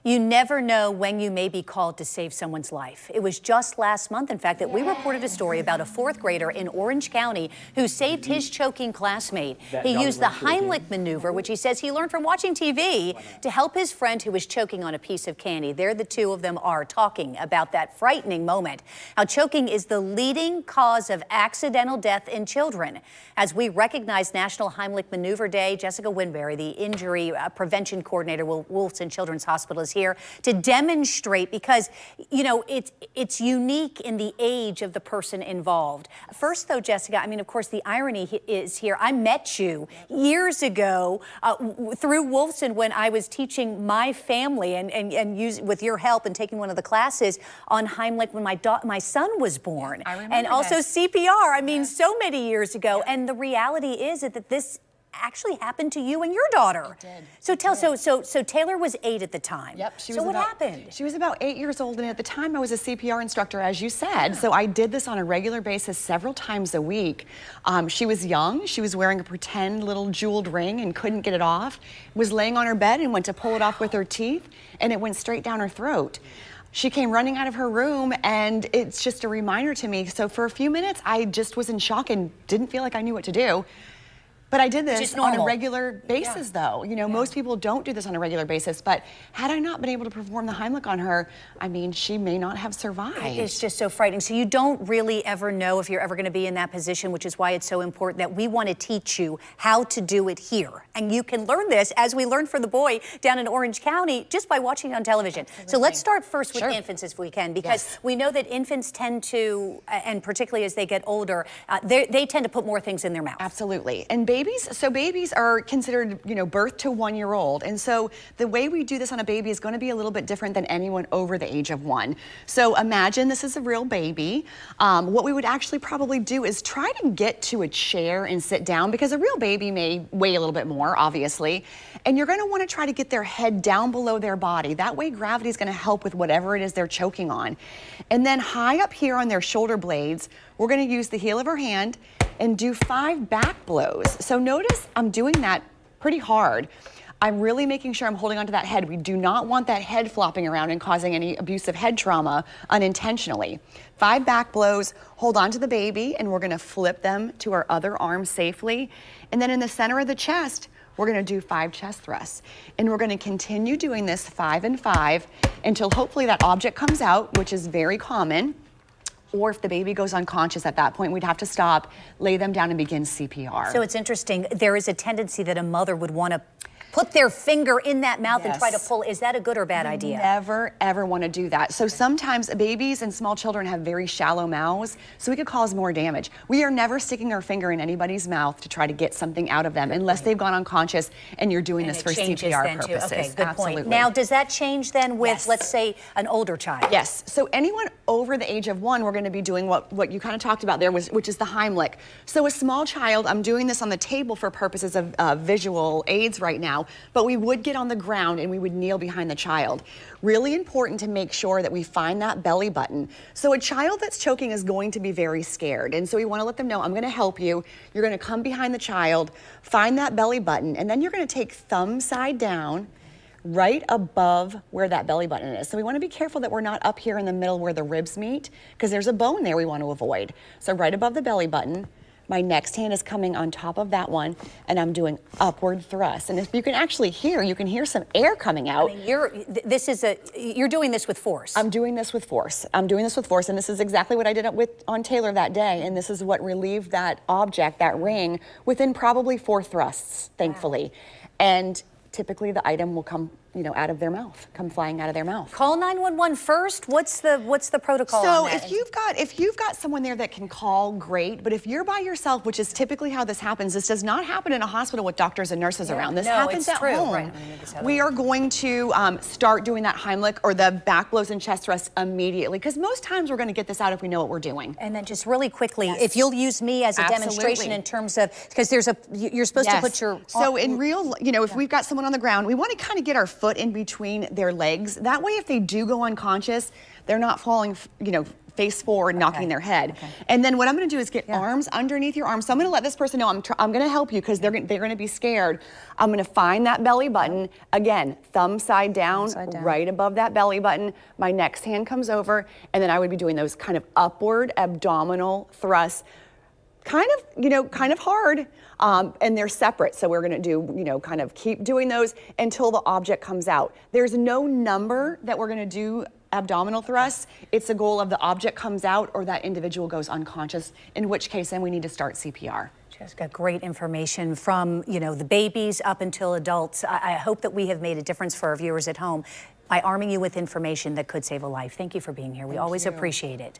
You never know when you may be called to save someone's life. It was just last month, in fact, that we reported a story about a fourth grader in Orange County who saved his choking classmate. He used the Heimlich Maneuver, which he says he learned from watching TV, to help his friend who was choking on a piece of candy. There the two of them are talking about that frightening moment. How choking is the leading cause of accidental death in children. As we recognize National Heimlich Maneuver Day, Jessica Winberry, the injury prevention coordinator with Wolfson Children's Hospital, is here to demonstrate, because, you know, it's unique in the age of the person involved. First, though, Jessica, I mean, of course, the irony is here. I met you years ago through Wolfson when I was teaching my family and with your help and taking one of the classes on Heimlich when my son was born. I remember and also CPR. I mean, so many years ago. And the reality is that this actually happened to you and your daughter. It did. So Taylor was 8 at the time. Yep. So what happened? She was about 8 years old, and at the time I was a CPR instructor, as you said. So I did this on a regular basis several times a week. She was young. She was wearing a pretend little jeweled ring and couldn't get it off. Was laying on her bed and went to pull it off with her teeth, and it went straight down her throat. She came running out of her room, and it's just a reminder to me. So for a few minutes, I just was in shock and didn't feel like I knew what to do. But I did this on a regular basis, though. You know, most people don't do this on a regular basis, but had I not been able to perform the Heimlich on her, I mean, she may not have survived. It's just so frightening. So you don't really ever know if you're ever going to be in that position, which is why it's so important that we want to teach you how to do it here. And you can learn this, as we learned for the boy down in Orange County, just by watching it on television. Absolutely. So let's start first with infants, if we can, because we know that infants tend to, and particularly as they get older, they tend to put more things in their mouth. Absolutely. And babies are considered, you know, birth to 1 year old. And so the way we do this on a baby is going to be a little bit different than anyone over the age of 1. So imagine this is a real baby. What we would actually probably do is try to get to a chair and sit down, because a real baby may weigh a little bit more, obviously. And you're going to want to try to get their head down below their body. That way gravity is going to help with whatever it is they're choking on. And then high up here on their shoulder blades, we're going to use the heel of our hand and do 5 back blows. So notice I'm doing that pretty hard. I'm really making sure I'm holding onto that head. We do not want that head flopping around and causing any abusive head trauma unintentionally. 5 back blows, hold on to the baby, and we're gonna flip them to our other arm safely. And then in the center of the chest, we're gonna do 5 chest thrusts. And we're gonna continue doing this 5 and 5 until hopefully that object comes out, which is very common. Or if the baby goes unconscious at that point, we'd have to stop, lay them down, and begin CPR. So it's interesting. There is a tendency that a mother would want to put their finger in that mouth and try to pull. Is that a good or bad idea? Never, ever want to do that. So sometimes babies and small children have very shallow mouths, so we could cause more damage. We are never sticking our finger in anybody's mouth to try to get something out of them unless they've gone unconscious and you're doing this for CPR purposes. Okay, good point. Now, does that change then with, let's say, an older child? Yes. So anyone over the age of 1, we're going to be doing what you kind of talked about there, which is the Heimlich. So a small child, I'm doing this on the table for purposes of visual aids right now, but we would get on the ground and we would kneel behind the child. Really important to make sure that we find that belly button. So a child that's choking is going to be very scared. And so we want to let them know, I'm going to help you. You're going to come behind the child, find that belly button, and then you're going to take thumb side down right above where that belly button is. So we want to be careful that we're not up here in the middle where the ribs meet, because there's a bone there we want to avoid. So right above the belly button. My next hand is coming on top of that one, and I'm doing upward thrust. And if you can actually hear, you can hear some air coming out. I mean, you're doing this with force. I'm doing this with force. I'm doing this with force, and this is exactly what I did on Taylor that day, and this is what relieved that object, that ring, within probably 4 thrusts, thankfully. And typically the item will come, you know, out of their mouth, come flying out of their mouth. Call 911 first. What's the protocol so on that? if you've got someone there that can call, great. But if you're by yourself, which is typically how this happens, this does not happen in a hospital with doctors and nurses around. This happens at home. Right. We are going to start doing that Heimlich or the back blows and chest thrusts immediately, because most times we're going to get this out if we know what we're doing. And then just really quickly, if you'll use me as a demonstration in terms of, because you're supposed to put your so in real, you know, if we've got someone on the ground, we want to kind of get our foot in between their legs. That way, if they do go unconscious, they're not falling, you know, face forward, knocking their head. Okay. And then what I'm gonna do is get arms underneath your arms. So I'm gonna let this person know I'm gonna help you because they're gonna be scared. I'm gonna find that belly button. Again, thumb side down, right above that belly button. My next hand comes over, and then I would be doing those kind of upward abdominal thrusts. Kind of hard, and they're separate. So we're gonna do, kind of keep doing those until the object comes out. There's no number that we're gonna do abdominal thrusts. It's a goal of the object comes out or that individual goes unconscious, in which case then we need to start CPR. Jessica, great information from, the babies up until adults. I hope that we have made a difference for our viewers at home by arming you with information that could save a life. Thank you for being here. We always appreciate it.